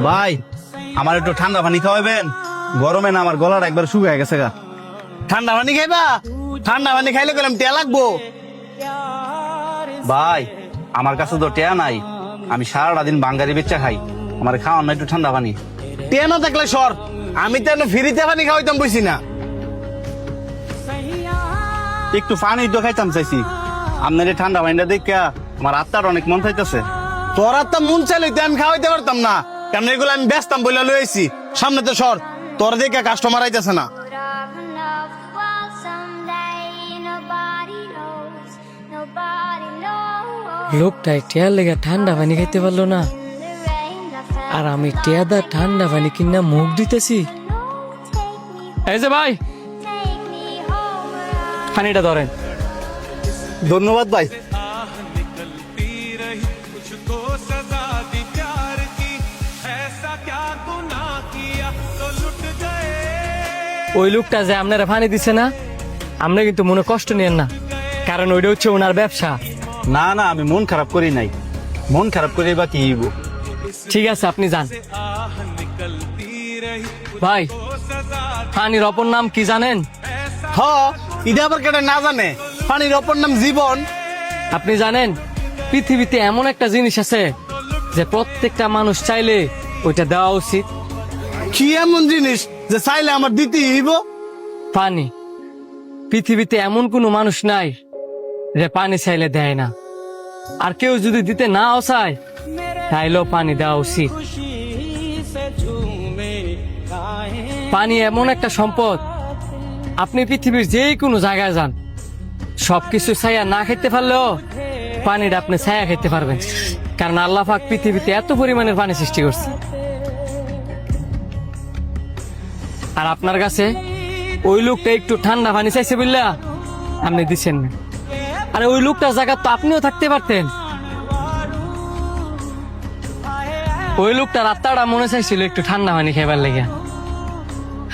ভাই আমার একটু ঠান্ডা পানি খাওয়াবেন, গরমে না আমার গলাটা একবার শুকায় গেছে গা। ঠান্ডা পানি খাইবা? ঠান্ডা পানি খাইলে গেলাম টিয়া লাগবো। ভাই আমার কাছে তো টেয়া নাই, আমি সারাটা দিন বাঙ্গারি বেচা খাই, আমার খাওয়ান না একটু ঠান্ডা পানি। টিয়া না থাকলে সর, আমি তো ফ্রিতে পানি খাওয়াইতাম বুঝছি না। একটু পানি তো খাইতাম চাইছি, আপনার এই ঠান্ডা পানিটা দেখে আমার আত্মার অনেক মন চাইতেছে। তোর আর তো মন চাইলে আমি খাওয়াইতে পারতাম না, কারণ এগুলো আমি ব্যস্তাম বলে লইছি। সামনে তো সর, তোর দেখে কাস্টমার আইতেছে না। লোকটাই টিয়ার লেগে ঠান্ডা পানি খাইতে পারলো না, আর আমি টিয়াদা ঠান্ডা পানি কিনা মুখ দিতেছি। এই যে ভাই, পানিটা ধরেন। ধন্যবাদ ভাই। ওই লোকটা যে আপনারা পানি দিছে না, আপনি কিন্তু মনে কষ্ট নিয়েন না, কারণ ওইটা হচ্ছে ওনার ব্যবসা। না না, আমি মন খারাপ করি নাই, মন খারাপ করে বা কি হইব। ঠিক আছে, আপনি যান। ভাই, পানির অপর নাম কি জানেন? হ, এটা আবার কেটে না জানে? পানির অপর নাম জীবন। আপনি জানেন পৃথিবীতে এমন একটা জিনিস আছে যে প্রত্যেকটা মানুষ চাইলে ওইটা দেওয়া উচিত? কি এমন জিনিস যে চাইলে আমার দিতে হইব? পানি। পৃথিবীতে এমন কোনো মানুষ নাই যে পানি চাইলে দেয় না, আর কেউ যদি দিতে নাও চায় তাইলেও পানি দেওয়া উচিত। পানি এমন একটা সম্পদ, আপনি পৃথিবীর যে কোনো জায়গায় যান, সবকিছু ছায়া না খেতে পারলেও পানিটা আপনি ছায়া খেতে পারবেন, কারণ আল্লাহ পাক পৃথিবীতে এত পরিমাণের পানি সৃষ্টি করছে। আর আপনার কাছে ওই লোকটা একটু ঠান্ডা পানি চাইছে বললা আপনি দিচ্ছেন না, আরে ওই লোকটার জায়গা তো আপনিও থাকতে পারতেন। ওই লোকটার আত্মাটা মনে চাইছিল একটু ঠান্ডা পানি খাইবার লেগে,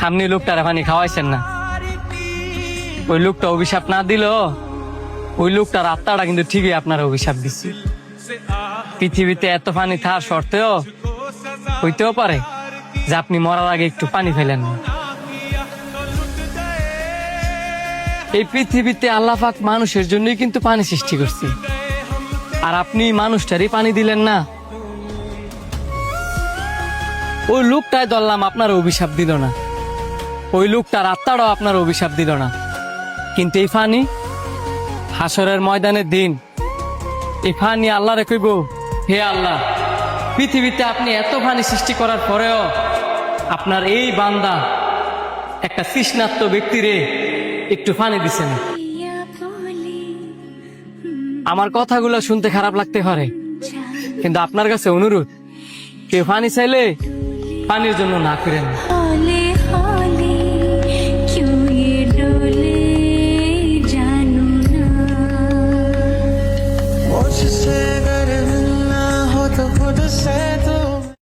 আপনি লোকটার পানি খাওয়াইছেন না। ওই লোকটা অভিশাপ না দিল, ওই লোকটার আত্মাটা কিন্তু ঠিকই আপনার অভিশাপ দিচ্ছে। পৃথিবীতে এত পানি থাকার সত্ত্বেও হইতেও পারে যে আপনি মরার আগে একটু পানি ফেলেন না। এই পৃথিবীতে আল্লাহ পাক মানুষের জন্যই কিন্তু পানি সৃষ্টি করছে, আর আপনি মানুষটারই পানি দিলেন না। ওই লোকটাই ধরলাম আপনার অভিশাপ দিল না, ওই লোকটার আত্মাটাও আপনার অভিশাপ দিল না, কিন্তু এই পানি হাসরের ময়দানের দিন এই পানি আল্লাহরে কইব, হে আল্লাহ, পৃথিবীতে আপনি এত পানি সৃষ্টি করার পরেও আপনার এই বান্দা একটা তৃষ্ণার্ত ব্যক্তিরে একটু পানি দিছেন। আমার কথাগুলো শুনতে খারাপ লাগতে পারে, কিন্তু আপনার কাছে অনুরোধ, কেউ পানি চাইলে পানির জন্য না করেন।